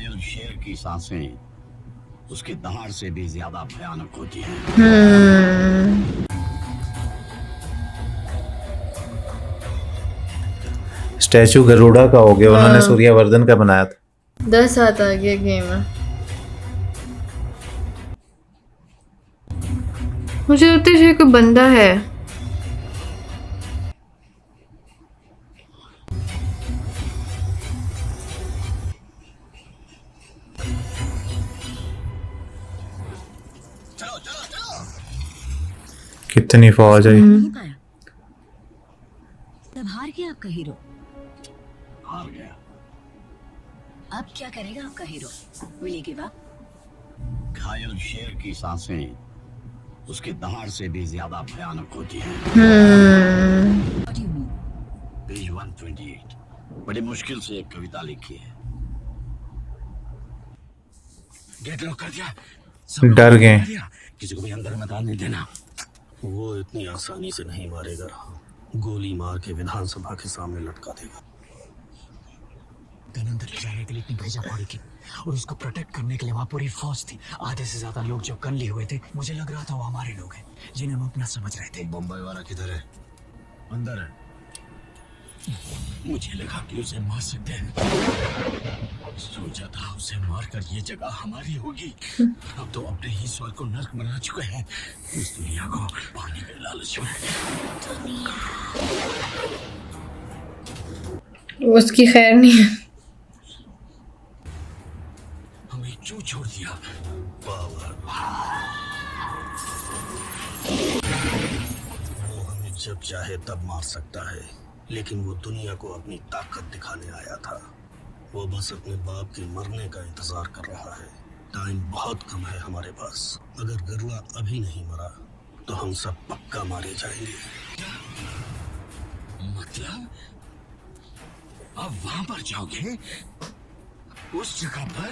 घायल शेर की सांसें उसके दहाड़ से भी ज्यादा भयानक होती हैं। स्टैचू गरुड़ा का हो गया, उन्होंने सूर्यवर्धन का बनाया था। 10 हाथ आ गया गेम में। मुझे लगता है कोई बंदा है। कितनी फौज है। नहीं पाया तब हार गया आपका हीरो। हार गया। अब क्या करेगा आपका हीरो? Willie give up? घायल शेर की सांसें उसके दहाड़ से भी ज्यादा भयानक होती हैं। What do you mean? Page 128 बड़ी मुश्किल से एक कविता लिखी है। गेट लॉक कर दिया। सब लोग डर गए। कर दिया। किसी को भी अंदर मत आने देना। वो इतनी आसानी से नहीं मारेगा, गोली मार के विधानसभा के सामने लटका देगा। गन अंदर ले जाने के लिए इतनी भेजा पड़ी थी और उसको प्रोटेक्ट करने के लिए वहाँ पूरी फौज थी। आधे से ज्यादा लोग जो गन लिए हुए थे, मुझे लग रहा था वो हमारे लोग हैं जिन्हें हम अपना समझ रहे थे। बम्बई वाला किधर है? अंदर है। मुझे लगा कि उसे मार सकते हैं। सोचा था उसे मारकर ये जगह हमारी होगी। अब तो अपने ही स्वर्ग को नर्क बना चुके हैं, इस दुनिया को पाने के लालच में। उसकी खैर नहीं है। हमें क्यों छोड़ दिया? पावर। वो हमें जब चाहे तब मार सकता है, लेकिन वो दुनिया को अपनी ताकत दिखाने आया था। वो बस अपने बाप के मरने का इंतजार कर रहा है। टाइम बहुत कम है हमारे पास। अगर गरुड़ा अभी नहीं मरा तो हम सब पक्का मारे जाएंगे। मतलब अब वहां पर जाओगे? उस जगह पर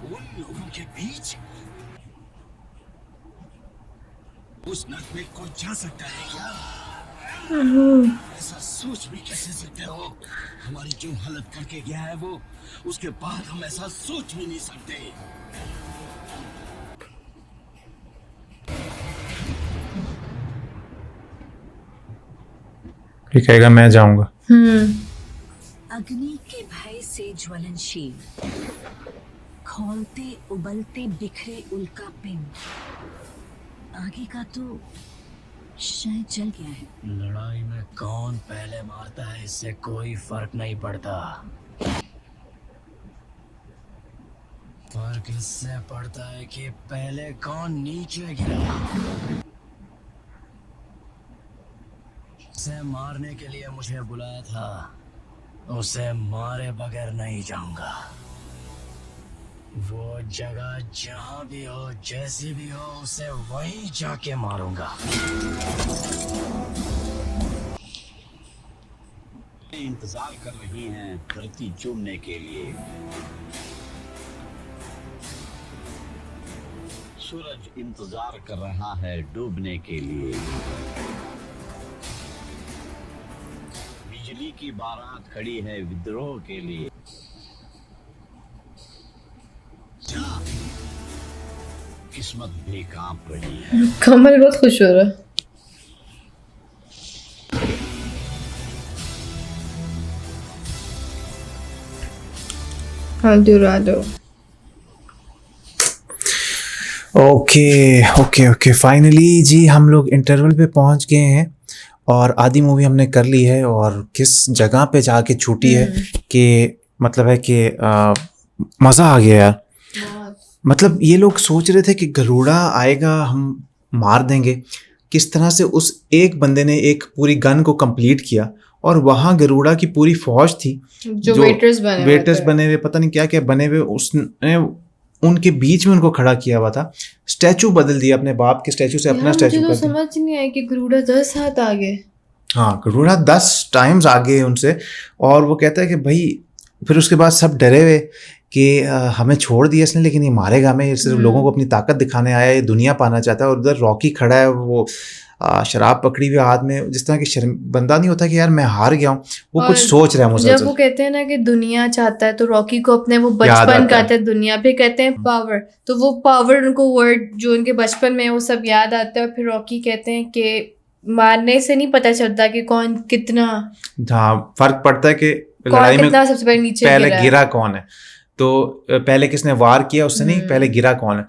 उन लोगों के बीच? उस नर्क में कोई जा सकता है क्या? ऐसा सोच भी कैसे सकते हो? हमारी जो हालत करके गया है वो, उसके बाद हम ऐसा सोच भी नहीं सकते। ये कहेगा मैं जाऊंगा। अग्नि के भय से ज्वलनशील, खौलते उबलते बिखरे उल्का पिंड। आगे का तो शायद जल गया है। लड़ाई में कौन पहले मारता है इससे कोई फर्क नहीं पड़ता। फर्क इससे पड़ता है कि पहले कौन नीचे गिरा। उसे मारने के लिए मुझे बुलाया था, उसे मारे बगैर नहीं जाऊंगा। वो जगह जहां भी हो, जैसी भी हो, उसे वहीं जाके मारूंगा। इंतजार कर रही हैं धरती चूमने के लिए। सूरज इंतजार कर रहा है डूबने के लिए। बिजली की बारात खड़ी है विद्रोह के लिए। किस्मत भी कांप रही है। कमल बहुत खुश हो रहा है। हाँ डुराडो। ओके ओके ओके, फाइनली जी हम लोग इंटरवल पे पहुंच गए हैं और आधी मूवी हमने कर ली है। और किस जगह पे जाके छूटी है कि मतलब है कि मज़ा आ गया यार। मतलब ये लोग सोच रहे थे कि गरुड़ा आएगा हम मार देंगे, किस तरह से उस एक बंदे ने एक पूरी गन को कंप्लीट किया और वहाँ गरुड़ा की पूरी फौज थी जो वेटर्स बने हुए पता नहीं क्या क्या बने हुए, उसने उनके बीच में उनको खड़ा किया हुआ था। स्टैचू बदल दिया, अपने बाप के स्टैचू से अपना स्टैचू कर दिया। समझ नहीं आया कि गरुड़ा 10 हाथ आगे। हाँ, गरुड़ा 10 टाइम्स आगे उनसे। और वो कहता है कि भाई, फिर उसके बाद सब डरे हुए कि हमें छोड़ दिया इसने, लेकिन ये मारेगा हमें, सिर्फ लोगों को अपनी ताकत दिखाने आया है, ये दुनिया पाना चाहता है। और उधर रॉकी खड़ा है, वो शराब पकड़ी हुई हाथ में, जिस तरह की बंदा नहीं होता कि यार मैं हार गया हूँ, वो और कुछ सोच रहा है जब मुसलसल। वो कहते हैं ना कि दुनिया चाहता है, तो रॉकी को अपने वो याद बचपन आता का है। आता है दुनिया, फिर कहते हैं पावर, तो वो पावर उनको वर्ड जो उनके बचपन में है वो सब याद आता है। और फिर रॉकी कहते हैं कि मारने से नहीं पता चलता कि कौन कितना हाँ, फर्क पड़ता है कि कौन लड़ाई में कितना सबसे पहले नीचे पहले गिरा है। गिरा कौन है, तो पहले किसने वार किया उससे नहीं, पहले गिरा कौन है।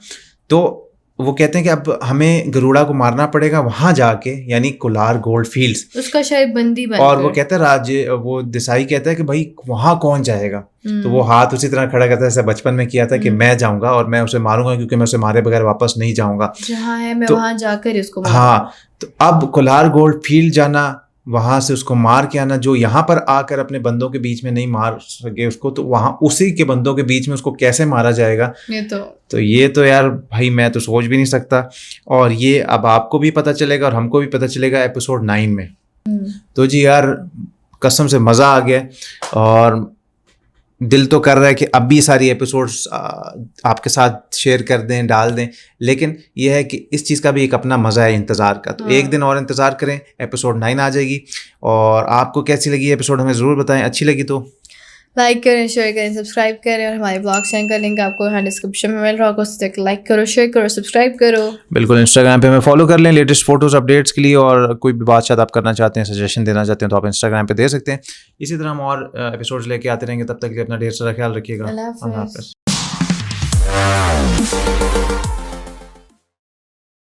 तो वो कहते हैं कि अब हमें गरुड़ा को मारना पड़ेगा वहां जाके, यानी कोलार गोल्ड फील्ड्स, उसका शायद बंदी बन और वो कहता है वो देसाई कहता है कि भाई वहां कौन जाएगा, तो वो हाथ उसी तरह खड़ा करता है जैसे बचपन में किया था कि मैं जाऊंगा और मैं उसे मारूंगा, क्योंकि मैं उसे मारे बगैर वापस नहीं जाऊंगा। जहाँ है मैं तो- वहां जाकर इसको हाँ, तो अब कोलार गोल्ड फील्ड जाना, वहां से उसको मार के आना, जो यहाँ पर आकर अपने बंदों के बीच में नहीं मार सके उसको, तो वहां उसी के बंदों के बीच में उसको कैसे मारा जाएगा। ये तो ये तो यार भाई मैं तो सोच भी नहीं सकता, और ये अब आपको भी पता चलेगा और हमको भी पता चलेगा एपिसोड 9 में। तो जी यार कसम से मज़ा आ गया, और दिल तो कर रहा है कि अब भी सारी एपिसोड्स आपके साथ शेयर कर दें, डाल दें, लेकिन यह है कि इस चीज़ का भी एक अपना मज़ा है इंतज़ार का। तो एक दिन और इंतज़ार करें, एपिसोड 9 आ जाएगी। और आपको कैसी लगी एपिसोड हमें ज़रूर बताएं, अच्छी लगी तो लाइक करें, शेयर करें, सब्सक्राइब करें, और हमारे ब्लॉग चैनल का लिंक आपको यहाँ डिस्क्रिप्शन में मिल रहा होगा, उससे लाइक करो, शेयर करो, सब्सक्राइब करो। बिल्कुल इंस्टाग्राम पे हमें फॉलो कर लें लेटेस्ट फोटोज़ अपडेट्स के लिए, और कोई भी बात शायद आप करना चाहते हैं, सजेशन देना चाहते हैं, तो आप इंस्टाग्राम पे दे सकते हैं। इसी तरह हम और एपिसोड्स लेके आते रहेंगे, तब तक के लिए अपना ढेर सारा ख्याल रखिएगा। अल्लाह अल्लाह हाफ़िज़। हाफ़िज़।